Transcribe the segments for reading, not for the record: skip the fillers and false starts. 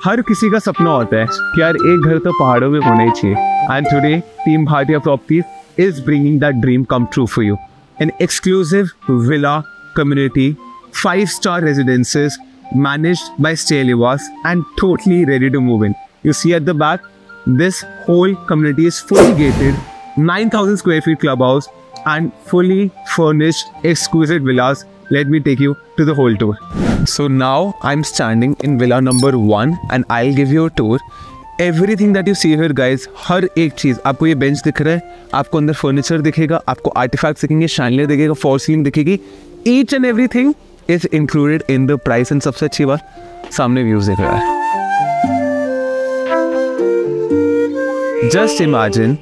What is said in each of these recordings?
हर किसी का सपना होता है कि यार एक घर तो पहाड़ों में होना ही चाहिए। And today team Bhatia properties is bringing that dream come true for you. An exclusive villa community, 5-star residences managed by Steliwas and totally ready to move in. You see at the back, this whole community is fully gated, 9,000 square feet clubhouse and fully furnished exquisite villas. Let me take you to the whole tour. So now I'm standing in villa number 1 and I'll give you a tour. Everything that you see here guys, हर एक चीज़ आपको, ये bench दिख रहा है, आपको अंदर furniture दिखेगा, आपको आर्टिफैक्ट दिखेंगे, शैंडलियर दिखेगा, फॉल सीलिंग दिखेगी, each and everything is included in the price। and सबसे अच्छी बात, सामने व्यूज दिख रहा है। जस्ट इमेजिन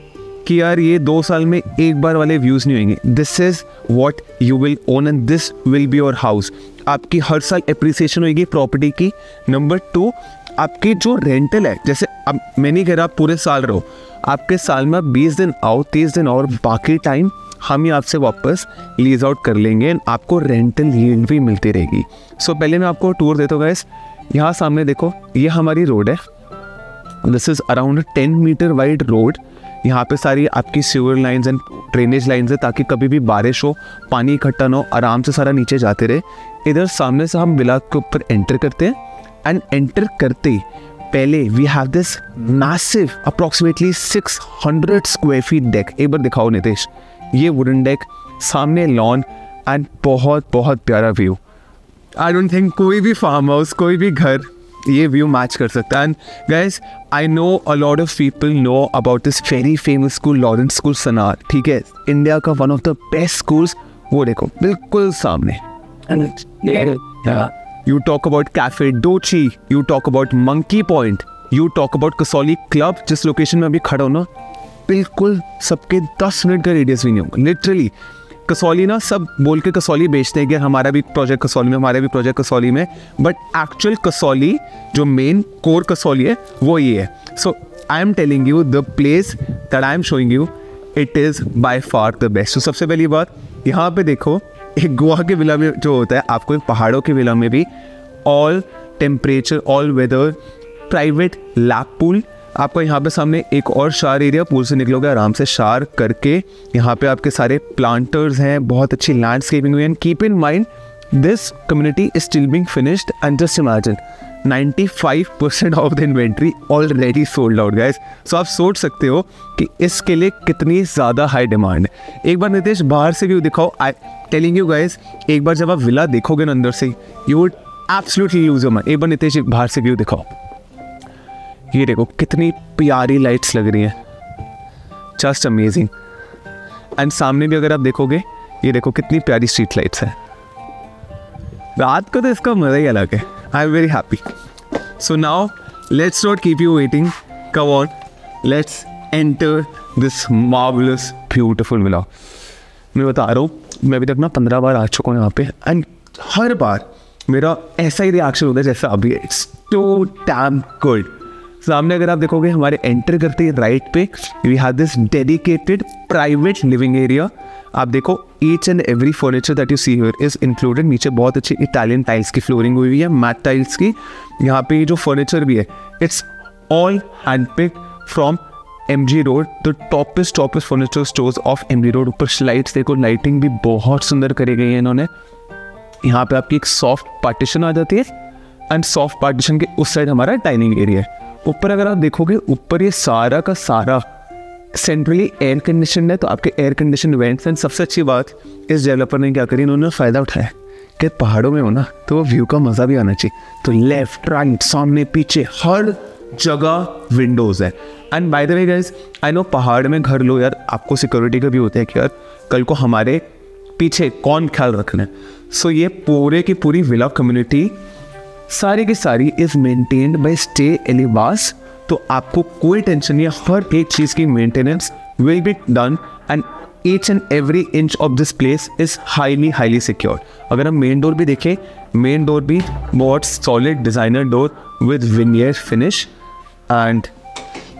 कि यार ये 2 साल में एक बार वाले व्यूज नहीं होंगे। This is what you will own and this will be your house. आपकी हर साल एप्रिसिएशन होगी प्रॉपर्टी की। नंबर 2, आपकी जो रेंटल है, जैसे अब मैं नहीं कह रहा आप पूरे साल रहो, आपके साल में 20 दिन आओ, 30 दिन और बाकी टाइम हम ही आपसे वापस लीज आउट कर लेंगे एंड आपको रेंटल यील्ड भी मिलती रहेगी। सो पहले मैं आपको टूर देता हूँ गाइस। यहाँ सामने देखो, ये हमारी रोड है। This is around 10 metre wide road. यहाँ पे सारी आपकी sewer lines and drainage lines है, ताकि कभी भी बारिश हो, पानी इकट्ठा ना हो, आराम से सारा नीचे जाते रहे। इधर सामने से हम विला के ऊपर एंटर करते हैं एंड एंटर करते ही पहले we have this massive approximately 600 square feet deck. एक बार दिखाओ नितेश, ये वुडन डेक, सामने लॉन एंड बहुत बहुत प्यारा व्यू। आई डोंट थिंक कोई भी फार्म हाउस, कोई भी घर ये व्यू मैच कर सकता है। And guys, I know a lot of people know about this very famous school, Lawrence school Sanawar. ठीक है, इंडिया का one of the best schools. वो देखो बिल्कुल सामने। You talk about Cafe Dochi, you talk about Monkey Point, you talk about Kasauli club, जिस location में अभी खड़ा हो ना, बिल्कुल सबके 10 मिनट का रेडियस भी नहीं होगा। लिटरली कसौली ना, सब बोल के कसौली बेचते हैं कि हमारा भी प्रोजेक्ट कसौली में, हमारा भी प्रोजेक्ट कसौली में, बट एक्चुअल कसौली जो मेन कोर कसौली है वो ये है। So I am telling you the place that I am showing you, it is by far the best. तो सबसे पहली बात, यहाँ पे देखो, एक गोवा के विला में जो होता है, आपको एक पहाड़ों के विला में भी all temperature, all weather, private lap pool. आपको यहाँ पे सामने एक और शार एरिया, पूल से निकलोगे आराम से शार करके, यहाँ पे आपके सारे प्लांटर्स हैं, बहुत अच्छी लैंडस्केपिंग हुई है। And keep in mind this community is still being finished and just imagine 95% of the inventory already sold out guys. So आप सोच सकते हो कि इसके लिए कितनी ज़्यादा हाई डिमांड है। एक बार नितेश बाहर से व्यू दिखाओ। आई टेलिंग यू गाइस, एक बार जब आप विला देखोगे ना अंदर से, you would absolutely lose your mind. एक बार नितेश बाहर से व्यू दिखाओ। ये देखो कितनी प्यारी लाइट्स लग रही हैं, जस्ट अमेजिंग। एंड सामने भी अगर आप देखोगे, ये देखो कितनी प्यारी स्ट्रीट लाइट्स हैं। रात को तो इसका मज़ा ही अलग है। आई am very happy. So now let's not keep you waiting, come on, let's enter this marvellous beautiful villa. मैं बता रहा हूँ, मैं अभी तक ना 15 बार आ चुका हूँ यहाँ पे, एंड हर बार मेरा ऐसा ही रिएक्शन होता है जैसा अभी। It's too damn good. सामने अगर आप देखोगे, हमारे एंटर करते ही राइट पे we have this dedicated private living area. आप देखो, each and every furniture that you see here is included. नीचे बहुत अच्छी इटालियन टाइल्स की फ्लोरिंग हुई है, मैट टाइल्स की। यहाँ पे जो फर्नीचर भी है, it's all hand picked from MG road, the toppest furniture stores of MG road. ऊपर स्लाइड्स देखो, लाइटिंग भी बहुत सुंदर करी गई है इन्होंने। यहाँ पे आपकी एक सॉफ्ट पार्टीशन आ जाती है एंड सॉफ्ट पार्टीशन के उस साइड हमारा डाइनिंग एरिया है। ऊपर अगर आप देखोगे, ऊपर ये सारा का सारा सेंट्रली एयर कंडीशन है, तो आपके एयर कंडीशन वेंट्स। एंड सबसे अच्छी बात इस डेवलपर ने क्या करी, इन्होंने फ़ायदा उठाया कि पहाड़ों में हो ना, तो वो व्यू का मज़ा भी आना चाहिए। तो लेफ्ट, राइट, सामने, पीछे, हर जगह विंडोज़ है। And bye the way guys, I no पहाड़ में घर लो यार, आपको सिक्योरिटी का भी होता है कि यार कल को हमारे पीछे कौन ख्याल रखना है। सो ये पूरे की पूरी विला कम्युनिटी सारी की सारी इज मेंटेन्ड बाय स्टेलिवास। तो आपको कोई टेंशन नहीं है, हर एक चीज़ की maintenance will be done and each and every inch of this place is highly secure. अगर हम मेन डोर भी देखें, मेन डोर भी बहुत solid designer door with veneer finish. And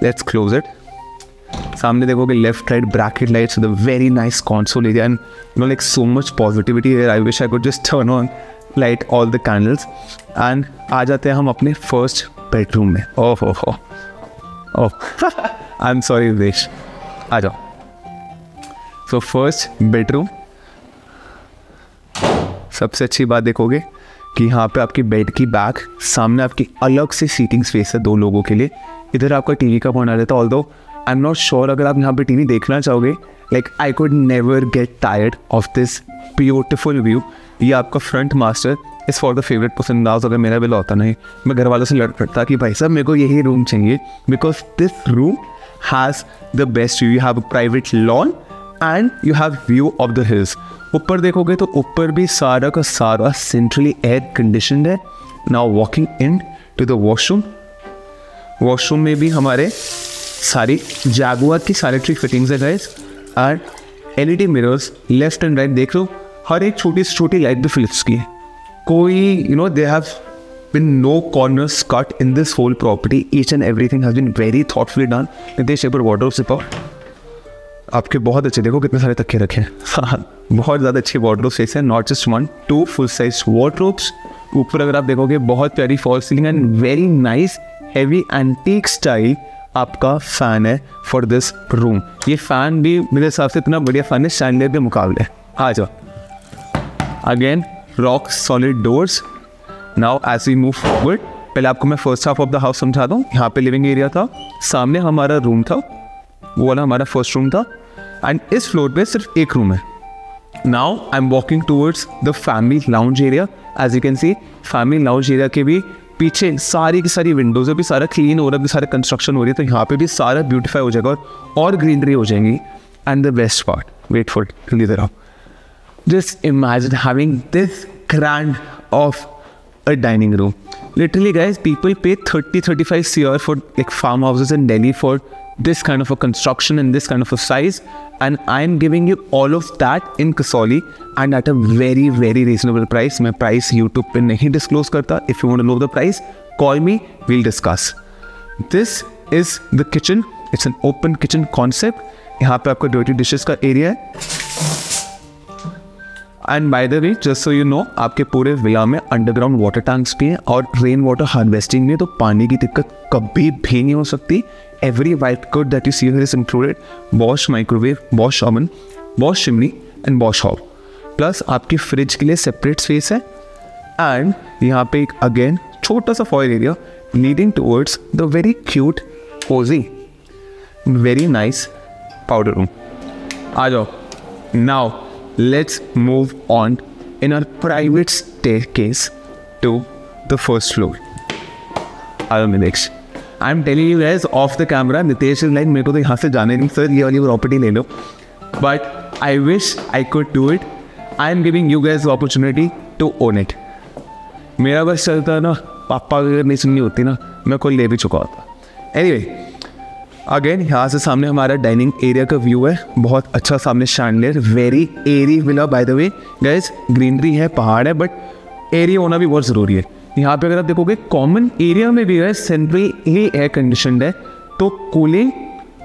let's close it. सामने देखोगे left right bracket lights, the very nice console area and you know like so much positivity here. I wish I could just turn on light all the candles. And आ जाते हैं हम अपने first bedroom में। ओह I am sorry विवेश, आ जाओ। So first bedroom, सबसे अच्छी बात देखोगे कि यहाँ पे आपकी बेड की बैक, सामने आपकी अलग से सीटिंग स्पेस है 2 लोगों के लिए। इधर आपका टीवी का पॉइंट आ जाता है, although I am not sure अगर आप यहाँ पे टीवी देखना चाहोगे, like I could never get tired of this beautiful view. ये आपका front master is for the favourite person. अगर मेरा बिल होता नहीं, मैं घर वालों से लड़ पड़ता कि भाई साहब मेरे को यही रूम चाहिए, because this room has the best view. You have a private lawn and you have view of the hills. ऊपर देखोगे तो ऊपर भी सारा का सारा सेंट्रली एयर कंडीशनड है। Now walking into the washroom, washroom में भी हमारे सारी जैगुआर की सैनिटरी फिटिंग्स है guys, and LED mirrors left and right देख लो, हर एक छोटी से छोटी लाइट भी फिलिप्स की है। कोई they have been no corners cut in this whole property. Each and everything has been very thoughtfully done. Nitesh एक बार wardrobe से पाओ, आपके बहुत अच्छे, देखो कितने सारे तकिए रखे हैं। बहुत ज़्यादा अच्छी wardrobe स्पेस है, not just 1, 2 full size wardrobes। ऊपर अगर आप देखोगे बहुत प्यारी fall ceiling and very nice heavy antique style आपका फैन है फॉर दिस रूम। ये फैन भी मेरे हिसाब से इतना बढ़िया फैन है शैंडलियर के मुकाबले। आ जाओ, again rock solid doors. Now as we move forward, पहले आपको मैं first half of the house समझा दूँ। यहाँ पे लिविंग एरिया था, सामने हमारा रूम था, वो वाला हमारा फर्स्ट रूम था, एंड इस फ्लोर पे सिर्फ एक रूम है। Now I am walking towards the family lounge area. As you can see family lounge area के भी पीछे सारी की सारी विंडोज है, भी सारा क्लीन हो रहा है, भी सारा कंस्ट्रक्शन हो रही है, तो यहाँ पे भी सारा ब्यूटीफाई हो जाएगा और ग्रीनरी हो जाएंगी। And the best part, wait for it, इधर आओ, just imagine having this grand of a dining room. Literally guys, people pay 30-35 CR for like farmhouses in Delhi for this kind of a construction and this kind of a size, and I am giving you all of that in Kasauli and at a very very reasonable price. मैं price YouTube पे नहीं disclose करता. If you want to know the price, call me, we'll discuss. This is the kitchen. It's an open kitchen concept. यहाँ पे आपका dirty dishes का area है। And bye the way, just so you know, आपके पूरे villa में underground water tanks भी हैं और रेन वाटर हार्वेस्टिंग में, तो पानी की दिक्कत कभी भी नहीं हो सकती। Every white good that you see here is included Bosch microwave, Bosch oven, Bosch chimney and Bosch hob. Plus आपकी फ्रिज के लिए सेपरेट स्पेस है, एंड यहाँ पे एक अगेन छोटा सा foyer area leading towards the very cute cozy very nice powder room. आ जाओ, now let's move on in our private staircase to the first floor. Hello Nilesh, I'm telling you guys off the camera, Nitesh is like मेरे को तो यहाँ से जाने नहीं sir, ये वाली प्रॉपर्टी ले लो, but I wish I could do it. I am giving you guys the opportunity to own it. मेरा बस चलता है ना, पापा अगर नहीं सुननी होती ना, मैं कोई ले भी चुका होता। Anyway, अगेन यहाँ से सामने हमारा डाइनिंग एरिया का व्यू है, बहुत अच्छा सामने chandelier, very airy villa by the way guys. Greenery है, पहाड़ है, बट एरिया होना भी बहुत ज़रूरी है। यहाँ पे अगर आप देखोगे कॉमन एरिया में भी है सेंट्रली एयर कंडीशनड है, तो कूलिंग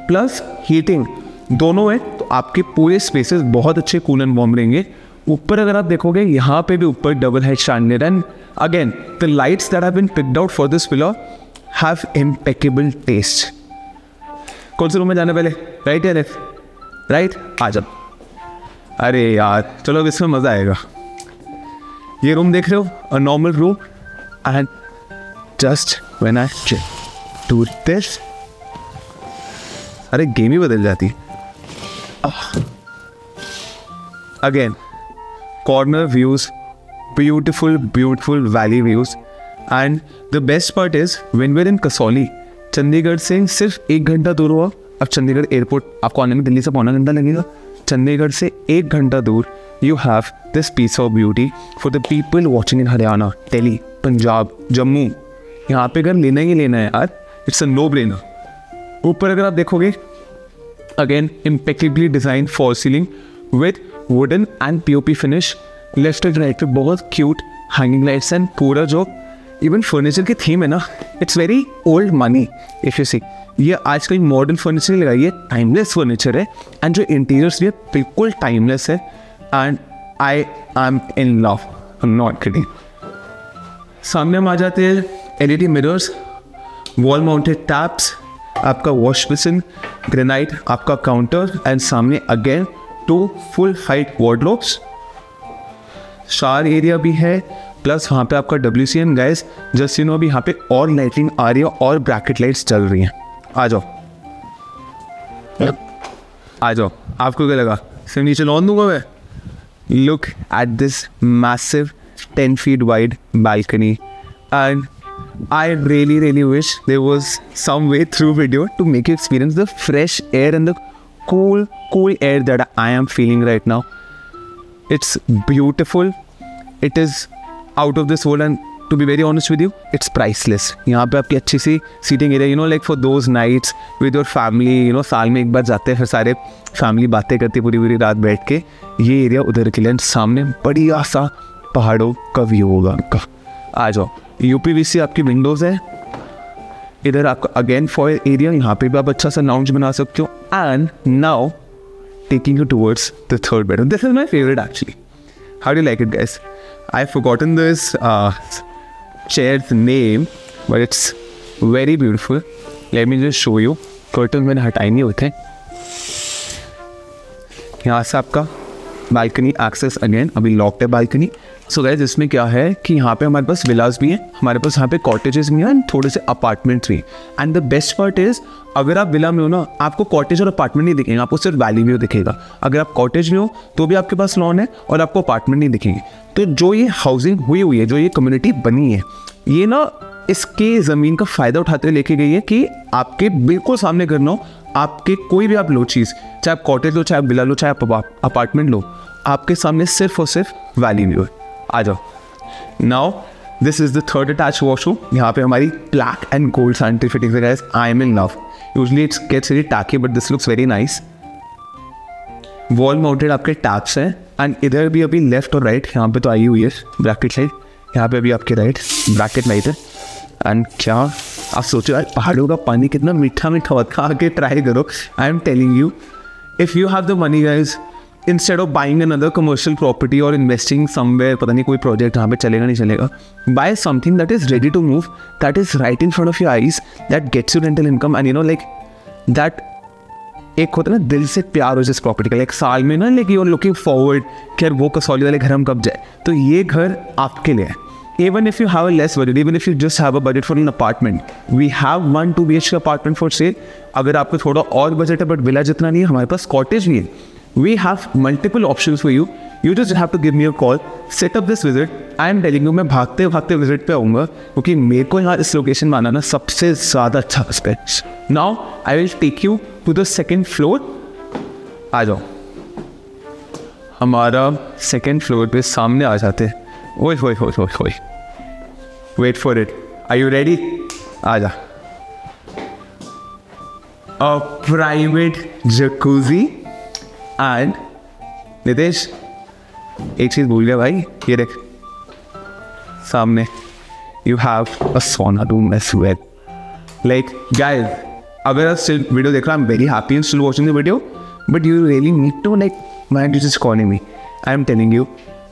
प्लस हीटिंग दोनों है, तो आपके पूरे स्पेसेस बहुत अच्छे कूल एंड वार्म रहेंगे। ऊपर अगर आप देखोगे यहाँ पे भी ऊपर double head chandelier, and again the lights that have been picked out for this villa have impeccable taste. कौन से रूम में जाना पहले, राइट या लेफ्ट? राइट, आ जाओ। अरे यार चलो अब इसमें मज़ा आएगा। ये रूम देख रहे हो, a normal room, and just when I do this, अरे गेम ही बदल जाती। Again corner views, beautiful beautiful valley views, and the best part is when we are in Kasauli, Chandigarh से सिर्फ 1 घंटा दूर हुआ। अब चंडीगढ़ एयरपोर्ट आपको आने में दिल्ली से पौना घंटा लगेगा, चंडीगढ़ से 1 घंटा दूर you have this piece of beauty for the people watching in Haryana, Delhi, Punjab, Jammu. यहाँ पे अगर लेना ही लेना है यार, इट्स अ नो ब्रेनर। ऊपर अगर आप देखोगे again impeccably design fall ceiling with wooden and POP finish. Left and right पे बहुत क्यूट हैंगिंग लाइट्स, एंड पूरा जो इवन फर्नीचर की थीम है ना, it's very old money if you see. ये आजकल मॉडर्न फर्नीचर लगाई है, टाइमलेस फर्नीचर है, एंड जो इंटीरियर्स भी है बिल्कुल टाइमलेस है, and I am in love, I am not kidding. सामने हम आ जाते हैं LED mirrors, wall mounted taps, आपका वॉश बेसिन, ग्रेनाइट आपका काउंटर एंड सामने again 2 full height wardrobes. Shower area भी है, प्लस वहाँ पे आपका WCM guys, just you know अभी यहाँ पे और लाइटिंग आ रही है और ब्रैकेट लाइट्स चल रही हैं। आ जाओ आ जाओ, आपको क्या लगा सिर्फ नीचे लॉन दूंगा मैं? Look at this massive 10 feet wide balcony, and I really wish there was some way through video to make you experience the fresh air and the cool air that I am feeling right now. It's beautiful, it is out of this world, and to be very honest with you, it's priceless. यहाँ पे आपकी अच्छी सी seating area, you know, like for those nights with your family, you know, साल में एक बार जाते हैं, फिर सारे फैमिली बातें करती पूरी रात बैठ के, ये एरिया उधर के लिए। सामने बढ़िया सा पहाड़ों का व्यू होगा आपका। आ जाओ, UPVC आपकी विंडोज़ है, इधर आपका अगेन फॉयर एरिया, यहाँ पे भी आप अच्छा सा लाउंज बना सकते हो। And now taking you towards the third bedroom. This is my favourite actually. How do like it guys? I have forgotten this chair's name, but it's very beautiful. Let me just show you. Curtain मैंने हटाए नहीं होते। यहाँ से आपका balcony access again, अभी locked है balcony. So guys इसमें क्या है कि यहाँ पे हमारे पास विलास भी हैं, हमारे पास यहाँ पे कॉटेजेस भी हैं एंड थोड़े से अपार्टमेंट्स भी। And the best part is, अगर आप विला में हो ना, आपको कॉटेज और अपार्टमेंट नहीं दिखेंगे, आपको सिर्फ वैली व्यू दिखेगा। अगर आप कॉटेज में हो तो भी आपके पास लॉन है और आपको अपार्टमेंट नहीं दिखेंगे। तो जो ये हाउसिंग हुई है, जो ये कम्युनिटी बनी है, ये ना इसके ज़मीन का फ़ायदा उठाते हुए लेके गई है कि आपके बिल्कुल सामने घर ना हो, आपके कोई भी आप लो चीज़, चाहे आप कॉटेज लो, चाहे आप विला लो, चाहे आप अपार्टमेंट लो, आपके सामने सिर्फ और सिर्फ वैली व्यू है। आ जाओ। Now this is the third attach washroom. यहाँ पे हमारी black and gold sanitary fittings है guys. I am in love. Usually it's gets very tacky but this looks very nice. Wall mounted आपके taps हैं and इधर भी अभी left और राइट, यहाँ पे तो आई हुई है ब्रैकेट लाइट, यहाँ पे अभी आपके राइट ब्रैकेट लाइट है। एंड क्या आप सोचो यार, पहाड़ों का पानी कितना मीठा मीठा होता है, आके ट्राई करो। आई am telling you, if you have the money guys, instead of buying another commercial property or investing somewhere, पता नहीं कोई प्रोजेक्ट जहाँ पे चलेगा नहीं चलेगा, buy something that is ready to move, that is right in front of your eyes, that gets you rental income, and you know like that एक होता है ना दिल से प्यार हो जिस प्रॉपर्टी का, एक साल में ना लेकिन you're looking forward कि यार वो कसौली वाले घर हम कब जाए, तो ये घर आपके लिए है। Even if you have a less budget, even if you just have a budget for an apartment, we have 1 2 BHK apartment for sale। अगर आपको थोड़ा और बजट है बट विला जितना नहीं है, हमारे पास कॉटेज भी है। We have multiple options for you. You just have to give me a call, set up this visit. I am telling you, मैं भागते भागते विजिट पे आऊँगा क्योंकि मेरे को यहाँ इस लोकेशन में आना ना सबसे ज़्यादा अच्छा space. Now I will take you to the second floor. आ जाओ, हमारा सेकेंड फ्लोर पे सामने आ जाते हैं। ओए होए होए होए होए, wait for it, are you ready? आ जा। A private jacuzzi and Nitesh एक चीज़ भूल गया भाई, ये देख सामने, you have a sauna room as well. Like guys, अगर आप स्टिल वीडियो देख रहे हो, I am very happy and still watching the video, but you really need to like mind you just calling me. I am telling you,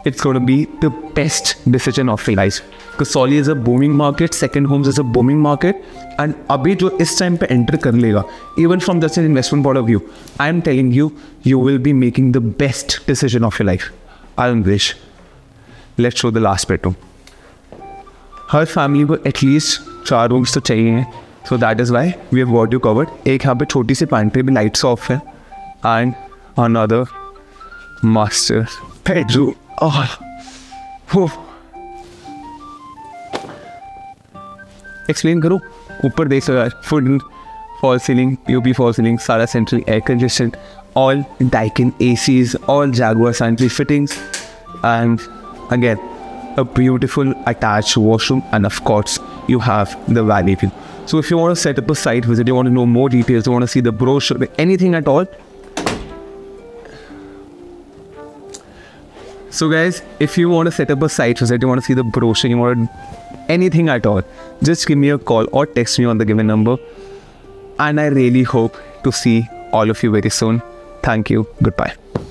it's going to be the best decision of your life. Kasoli is a booming market, second homes is a booming market, and अभी जो इस time पे enter कर लेगा, even from just an investment point of view, I am telling you, you will be making the best decision of your life. I wish. Let's show the last bedroom. Her family को at least 4 rooms तो चाहिए हैं, so that is why we have got you covered. एक यहाँ पे छोटी सी pantry भी लाइट्स ऑफ है, and another master bedroom. Explain करो, ऊपर देख लो यार, full fall ceiling, UP fall ceiling, सारा central air condition, all Daikin ACs, all Jaguar sanitary fittings, and again a beautiful attached washroom, and of course you have the valley view. So if you want to set up a site visit, you want to know more details, you want to see the brochure, anything at all. So guys, if you want to set up a site visit, you want to see the brochure, you want anything at all, just give me a call or text me on the given number. And I really hope to see all of you very soon. Thank you. Goodbye.